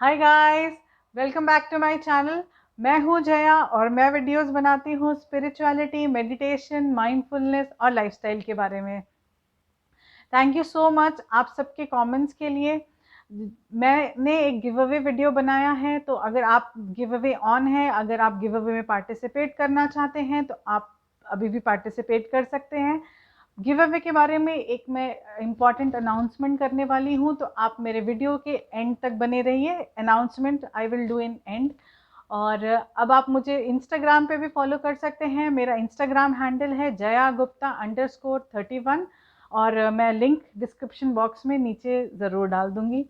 Hi guys, welcome back to my channel. मैं हूँ जया और मैं वीडियोस बनाती हूँ स्पिरिचुअलिटी, मेडिटेशन, माइंडफुलनेस और लाइफस्टाइल के बारे में। थैंक यू सो मच आप सबके कमेंट्स के लिए। मैंने एक गिव अवे वीडियो बनाया है, तो अगर आप गिव अवे ऑन है, अगर आप गिव अवे में पार्टिसिपेट करना चाहते हैं तो आप अभी भी पार्टिसिपेट कर सकते हैं। गिव अवे के बारे में एक मैं इम्पॉर्टेंट अनाउंसमेंट करने वाली हूँ, तो आप मेरे वीडियो के एंड तक बने रहिए। Announcement I will do in and. और अब आप मुझे इंस्टाग्राम पे भी फॉलो कर सकते हैं। मेरा इंस्टाग्राम हैंडल है jaya_gupta_31 और मैं लिंक डिस्क्रिप्शन बॉक्स में नीचे ज़रूर डाल दूँगी।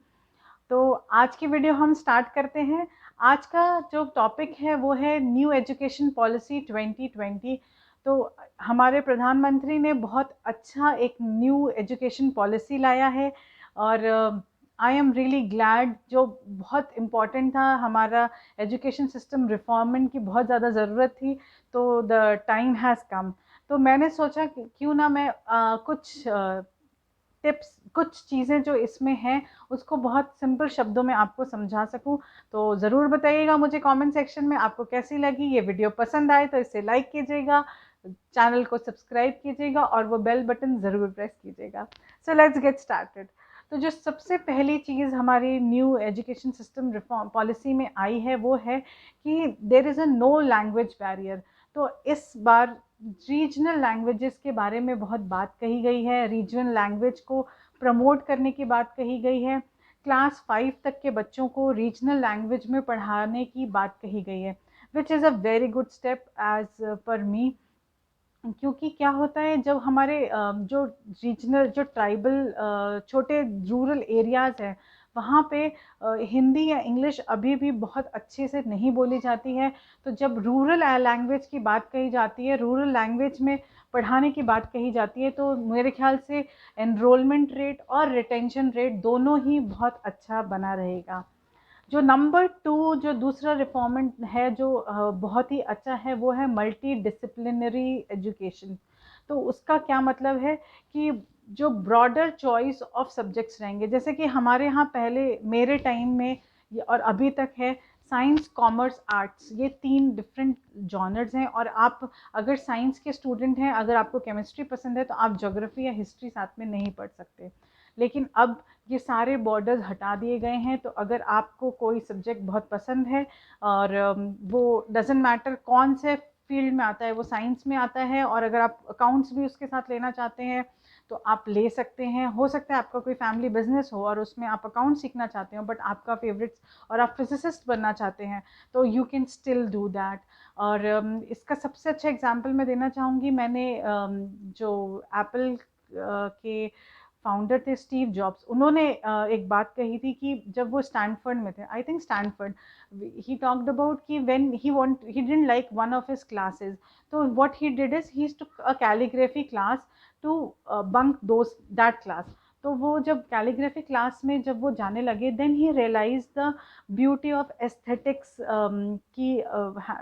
तो आज की वीडियो हम स्टार्ट करते हैं। आज का जो टॉपिक है वो है न्यू एजुकेशन पॉलिसी 2020। तो हमारे प्रधानमंत्री ने बहुत अच्छा एक न्यू एजुकेशन पॉलिसी लाया है और आई एम रियली ग्लैड। जो बहुत इम्पॉर्टेंट था, हमारा एजुकेशन सिस्टम रिफॉर्मेंट की बहुत ज़्यादा ज़रूरत थी, तो द टाइम हैज़ कम। तो मैंने सोचा कि क्यों ना मैं कुछ टिप्स, कुछ चीज़ें जो इसमें हैं उसको बहुत सिंपल शब्दों में आपको समझा सकूं। तो ज़रूर बताइएगा मुझे कमेंट सेक्शन में आपको कैसी लगी ये वीडियो। पसंद आए तो इसे लाइक कीजिएगा, चैनल को सब्सक्राइब कीजिएगा और वो बेल बटन ज़रूर प्रेस कीजिएगा। So let's get started. तो जो सबसे पहली चीज़ हमारी new education system reform policy में आई है वो है कि there is a no language barrier. तो इस बार रीजनल लैंग्वेजेस के बारे में बहुत बात कही गई है। रीजनल लैंग्वेज को प्रमोट करने की बात कही गई है। क्लास 5 तक के बच्चों को रीजनल लैंग्वेज में पढ़ाने की बात कही गई है, which is a very good step as per me. क्योंकि क्या होता है, जब हमारे जो रीजनल, जो ट्राइबल छोटे रूरल एरियाज़ हैं, वहाँ पे हिंदी या इंग्लिश अभी भी बहुत अच्छे से नहीं बोली जाती है। तो जब रूरल लैंग्वेज की बात कही जाती है, रूरल लैंग्वेज में पढ़ाने की बात कही जाती है, तो मेरे ख्याल से एनरोलमेंट रेट और रिटेंशन रेट दोनों ही बहुत अच्छा बना रहेगा। जो नंबर 2, जो दूसरा रिफॉर्मेंट है जो बहुत ही अच्छा है, वो है मल्टी डिसिप्लिनरी एजुकेशन। तो उसका क्या मतलब है कि जो ब्रॉडर चॉइस ऑफ सब्जेक्ट्स रहेंगे, जैसे कि हमारे यहाँ पहले मेरे टाइम में और अभी तक है, साइंस, कॉमर्स, आर्ट्स, ये 3 डिफरेंट जॉनर्स हैं। और आप अगर साइंस के स्टूडेंट हैं, अगर आपको केमिस्ट्री पसंद है तो आप ज्योग्राफी या हिस्ट्री साथ में नहीं पढ़ सकते। लेकिन अब ये सारे बॉर्डर्स हटा दिए गए हैं। तो अगर आपको कोई सब्जेक्ट बहुत पसंद है और वो डजेंट मैटर कौन से फील्ड में आता है, वो साइंस में आता है, और अगर आप अकाउंट्स भी उसके साथ लेना चाहते हैं तो आप ले सकते हैं। हो सकता है आपका कोई फैमिली बिजनेस हो और उसमें आप अकाउंट सीखना चाहते हो, बट आपका फेवरेट और आप फिजिसिस्ट बनना चाहते हैं, तो you can still do that. और इसका सबसे अच्छा एग्जांपल मैं देना चाहूँगी। मैंने जो एप्पल के फाउंडर थे स्टीव जॉब्स, उन्होंने एक बात कही थी कि जब वो स्टैनफोर्ड में थे, I think Stanford, he talked about कि when he didn't like one of his classes, तो what he did is he took a calligraphy class to bunk those that class. तो वो जब कैलीग्राफी क्लास में जब वो जाने लगे, देन ही realise the beauty of aesthetics, की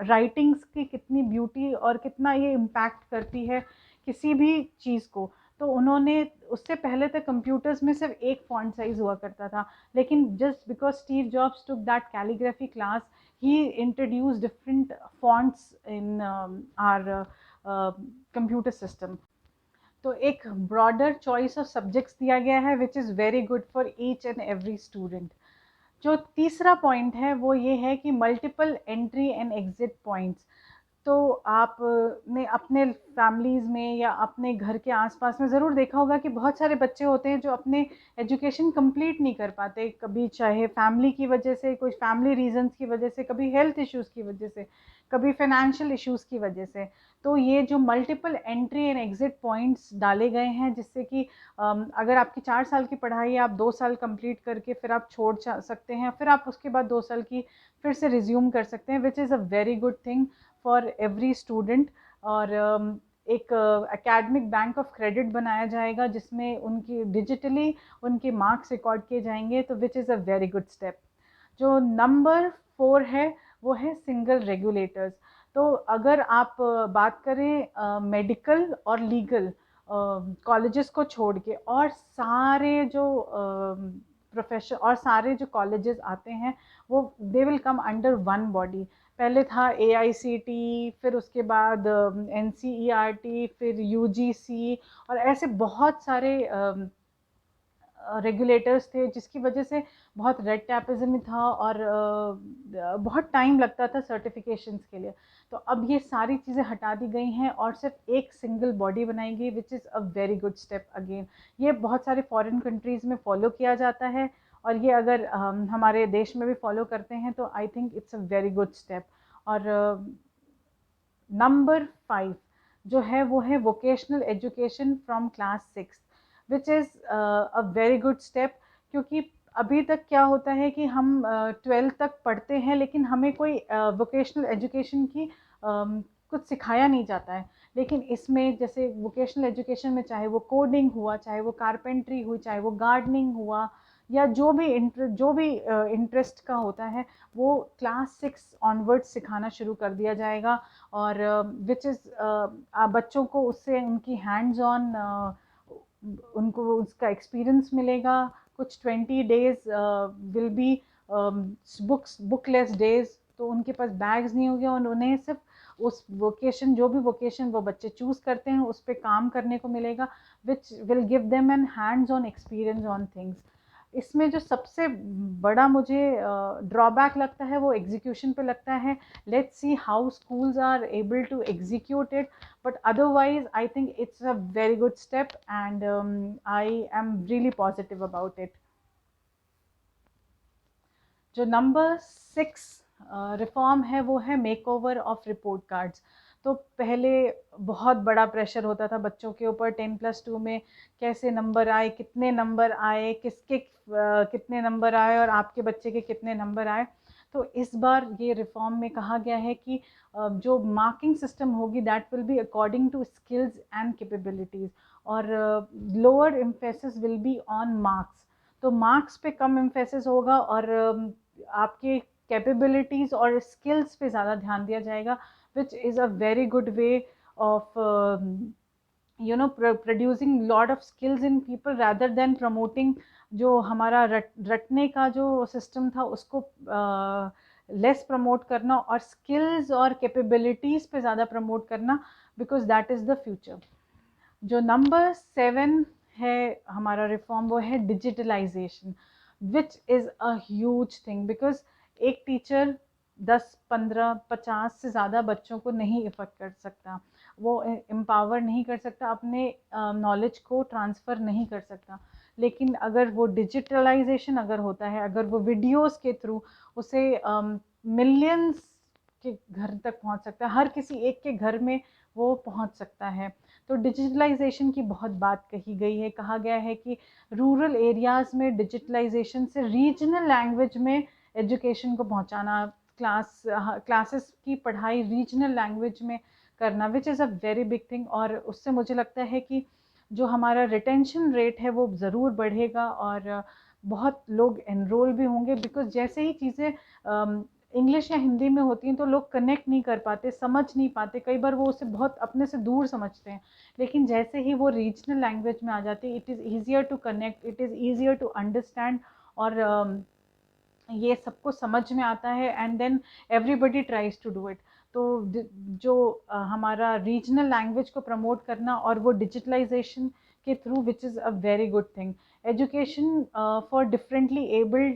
राइटिंग्स की कितनी ब्यूटी और कितना ये इम्पैक्ट करती है किसी भी चीज़ को। तो उन्होंने, उससे पहले तक कंप्यूटर्स में सिर्फ एक फॉन्ट साइज हुआ करता था, लेकिन just because Steve jobs took that calligraphy class, he introduce different fonts in are computer system. तो एक ब्रॉडर चॉइस ऑफ सब्जेक्ट्स दिया गया है, which is very good for each and every student. जो तीसरा पॉइंट है वो ये है कि multiple entry and exit points. तो आप ने अपने फैमिलीज़ में या अपने घर के आसपास में ज़रूर देखा होगा कि बहुत सारे बच्चे होते हैं जो अपने एजुकेशन कंप्लीट नहीं कर पाते, कभी चाहे फैमिली की वजह से, कुछ फैमिली रीजंस की वजह से, कभी हेल्थ इश्यूज़ की वजह से, कभी फाइनेंशियल इश्यूज़ की वजह से। तो ये जो multiple entry and exit points डाले गए हैं, जिससे कि अगर आपकी 4 साल की पढ़ाई है, आप 2 साल कंप्लीट करके फिर आप छोड़ सकते हैं, फिर आप उसके बाद 2 साल की फिर से रिज्यूम कर सकते हैं, विच is a very good thing for every student. और एक एकेडमिक बैंक ऑफ क्रेडिट बनाया जाएगा, जिसमें उनकी डिजिटली उनके मार्क्स रिकॉर्ड किए जाएंगे, तो विच is a very good step. जो नंबर 4 है वो है सिंगल रेगुलेटर्स। तो अगर आप बात करें मेडिकल और लीगल कॉलेजेस को छोड़ के, और सारे जो प्रोफेशन और सारे जो कॉलेजेस आते हैं वो they will come under one body. पहले था AICT, फिर उसके बाद NCERT, फिर UGC, और ऐसे बहुत सारे रेगुलेटर्स थे, जिसकी वजह से बहुत रेड टैपिज्म था और बहुत टाइम लगता था सर्टिफिकेशंस के लिए। तो अब ये सारी चीज़ें हटा दी गई हैं और सिर्फ एक सिंगल बॉडी बनाई गई, विच is a very good step again. ये बहुत सारे फॉरेन कंट्रीज़ में फॉलो किया जाता है और ये अगर हमारे देश में भी फॉलो करते हैं तो I think it's a very good step. और नंबर 5 जो है वो है vocational education from class 6, which is a very good step. क्योंकि अभी तक क्या होता है कि हम 12th तक पढ़ते हैं लेकिन हमें कोई वोकेशनल एजुकेशन की कुछ सिखाया नहीं जाता है। लेकिन इसमें जैसे वोकेशनल एजुकेशन में चाहे वो कोडिंग हुआ, चाहे वो कारपेंट्री हुई, चाहे वो गार्डनिंग हुआ, या जो भी इंटरेस्ट का होता है वो क्लास 6 ऑनवर्ड्स सिखाना शुरू कर दिया जाएगा। और विच इज़ बच्चों को उससे उनकी हैंड्स ऑन उनको उसका एक्सपीरियंस मिलेगा। कुछ 20 days will be booklets days, तो उनके पास बैग्स नहीं होंगे और उन्हें सिर्फ उस वोकेशन, जो भी वोकेशन वो बच्चे चूज़ करते हैं उस पर काम करने को मिलेगा, which will give them an hands on experience on things. इसमें जो सबसे बड़ा मुझे ड्रॉबैक लगता है वो एग्जीक्यूशन पे लगता है। Let's see how schools are able to execute it, but otherwise I think it's a very good step and I am really positive about it. जो नंबर 6 रिफॉर्म है वो है make over of report cards. तो पहले बहुत बड़ा pressure होता था बच्चों के ऊपर 10+2 में, कैसे नंबर आए, कितने नंबर आए, किसके कितने नंबर आए और आपके बच्चे के कितने नंबर आए। तो इस बार ये रिफॉर्म में कहा गया है कि जो मार्किंग सिस्टम होगी that will be according to skills and capabilities, और lower emphasis will be on marks. तो मार्क्स पे कम एम्फेसिस होगा और आपके कैपेबिलिटीज़ और स्किल्स पे ज़्यादा ध्यान दिया जाएगा, विच is a very good way of producing lot of skills in people rather than promoting जो हमारा रटने का जो सिस्टम था उसको लेस प्रमोट करना और स्किल्स और कैपेबिलिटीज़ पे ज़्यादा प्रमोट करना, because that is the future. जो नंबर 7 है हमारा रिफॉर्म वो है digitalisation, which is a huge thing, because एक टीचर 10, 15, 50 से ज़्यादा बच्चों को नहीं इफेक्ट कर सकता, वो एम्पावर नहीं कर सकता, अपने नॉलेज को ट्रांसफ़र नहीं कर सकता। लेकिन अगर वो डिजिटलाइजेशन अगर होता है, अगर वो वीडियोस के थ्रू उसे मिलियंस के घर तक पहुंच सकता है, हर किसी एक के घर में वो पहुंच सकता है। तो डिजिटलाइजेशन की बहुत बात कही गई है, कहा गया है कि रूरल एरियाज़ में डिजिटलाइजेशन से रीजनल लैंग्वेज में एजुकेशन को पहुंचाना, क्लासेस की पढ़ाई रीजनल लैंग्वेज में करना, विच is a very big thing. और उससे मुझे लगता है कि जो हमारा रिटेंशन रेट है वो ज़रूर बढ़ेगा और बहुत लोग एनरोल भी होंगे, बिकॉज जैसे ही चीज़ें इंग्लिश या हिंदी में होती हैं तो लोग कनेक्ट नहीं कर पाते, समझ नहीं पाते, कई बार वो उसे बहुत अपने से दूर समझते हैं। लेकिन जैसे ही वो रीजनल लैंग्वेज में आ जाती है, it is easier to connect, it is easier to understand, और ये सबको समझ में आता है and then everybody tries to do it. तो जो हमारा रीजनल लैंग्वेज को प्रमोट करना और वो डिजिटलाइजेशन के through, which is a very good thing. Education for differently abled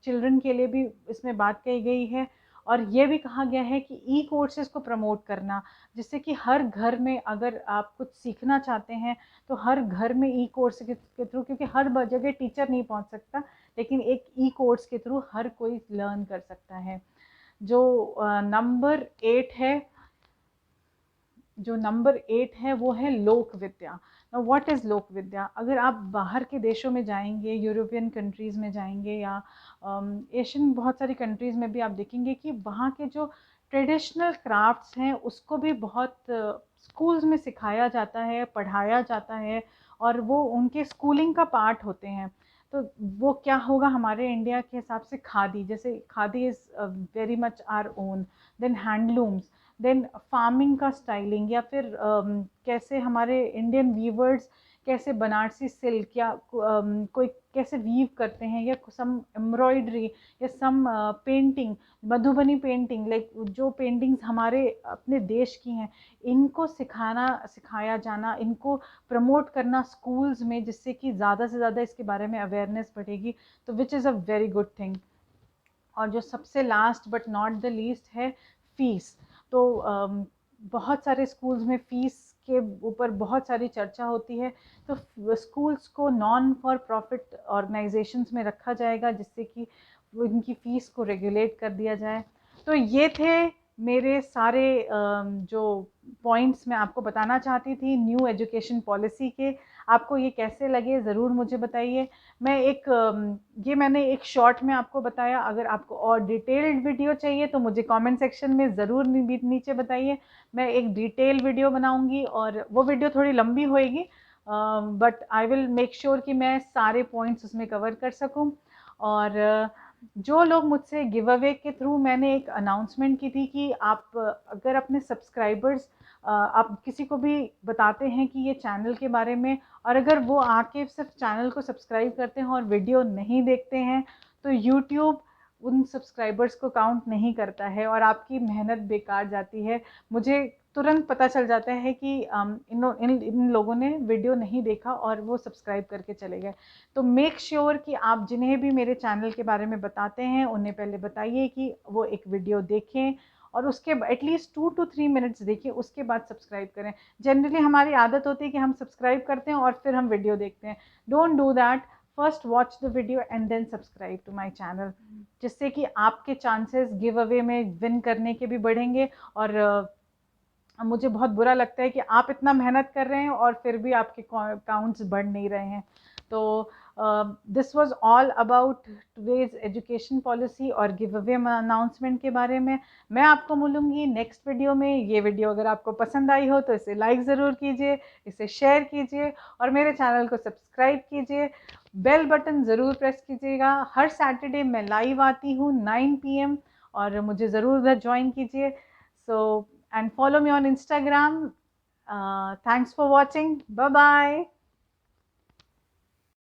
children के लिए भी इसमें बात कही गई है, और ये भी कहा गया है कि ई कोर्सेज़ को प्रमोट करना, जिससे कि हर घर में अगर आप कुछ सीखना चाहते हैं तो हर घर में ई कोर्स के थ्रू, क्योंकि हर जगह टीचर नहीं पहुंच सकता, लेकिन एक ई कोर्स के थ्रू हर कोई लर्न कर सकता है। जो नंबर 8 है, जो नंबर 8 है वो है लोक विद्या। नाउ व्हाट इज़ लोक विद्या? अगर आप बाहर के देशों में जाएंगे, यूरोपियन कंट्रीज़ में जाएंगे या एशियन बहुत सारी कंट्रीज़ में भी आप देखेंगे कि वहाँ के जो ट्रेडिशनल क्राफ्ट्स हैं उसको भी बहुत स्कूल्स में सिखाया जाता है, पढ़ाया जाता है, और वो उनके स्कूलिंग का पार्ट होते हैं। तो वो क्या होगा हमारे इंडिया के हिसाब से, खादी, जैसे khadi is very much our own, then handlooms, then farming का स्टाइलिंग, या फिर कैसे हमारे इंडियन वीवर्स कैसे बनारसी सिल्क या कोई कैसे वीव करते हैं, या सम एम्ब्रॉयडरी या सम पेंटिंग, मधुबनी पेंटिंग, लाइक जो पेंटिंग्स हमारे अपने देश की हैं, इनको सिखाया जाना, इनको प्रमोट करना स्कूल्स में, जिससे कि ज़्यादा से ज़्यादा इसके बारे में अवेयरनेस बढ़ेगी, तो विच is a very good thing. और जो सबसे last but not the least है फ़ीस। तो बहुत सारे स्कूल्स में फ़ीस के ऊपर बहुत सारी चर्चा होती है, तो स्कूल्स को नॉन फॉर प्रॉफिट ऑर्गेनाइजेशंस में रखा जाएगा, जिससे कि उनकी फ़ीस को रेगुलेट कर दिया जाए। तो ये थे मेरे सारे जो पॉइंट्स मैं आपको बताना चाहती थी न्यू एजुकेशन पॉलिसी के। आपको ये कैसे लगे ज़रूर मुझे बताइए। ये मैंने एक शॉर्ट में आपको बताया। अगर आपको और डिटेल्ड वीडियो चाहिए तो मुझे कमेंट सेक्शन में ज़रूर नीचे बताइए। मैं एक डिटेल वीडियो बनाऊंगी और वो वीडियो थोड़ी लंबी होएगी, but I will make sure कि मैं सारे पॉइंट्स उसमें कवर कर सकूं। और जो लोग मुझसे गिव अवे के थ्रू, मैंने एक अनाउंसमेंट की थी कि आप अगर अपने सब्सक्राइबर्स आप किसी को भी बताते हैं कि ये चैनल के बारे में, और अगर वो आके सिर्फ चैनल को सब्सक्राइब करते हैं और वीडियो नहीं देखते हैं, तो यूट्यूब उन सब्सक्राइबर्स को काउंट नहीं करता है और आपकी मेहनत बेकार जाती है। मुझे तुरंत पता चल जाता है कि इन लोगों ने वीडियो नहीं देखा और वो सब्सक्राइब करके चले गए। तो मेक श्योर कि आप जिन्हें भी मेरे चैनल के बारे में बताते हैं उन्हें पहले बताइए कि वो एक वीडियो देखें और उसके एटलीस्ट 2 to 3 मिनट्स देखिए, उसके बाद सब्सक्राइब करें। जनरली हमारी आदत होती है कि हम सब्सक्राइब करते हैं और फिर हम वीडियो देखते हैं। Don't do that. First watch the video and then subscribe to my channel, जिससे कि आपके चांसेस गिव अवे में विन करने के भी बढ़ेंगे। और मुझे बहुत बुरा लगता है कि आप इतना मेहनत कर रहे हैं और फिर भी आपके काउंट्स बढ़ नहीं रहे हैं। तो this was all about today's education policy और गिव अवे अनाउंसमेंट के बारे में। मैं आपको मिलूंगी नेक्स्ट वीडियो में। ये वीडियो अगर आपको पसंद आई हो तो इसे लाइक ज़रूर कीजिए, इसे शेयर कीजिए और मेरे चैनल को सब्सक्राइब कीजिए। बेल बटन ज़रूर प्रेस कीजिएगा। हर सैटरडे मैं लाइव आती हूँ 9 PM और मुझे ज़रूर उधर ज्वाइन कीजिए। So, and follow me on Instagram. Thanks for watching. Bye bye.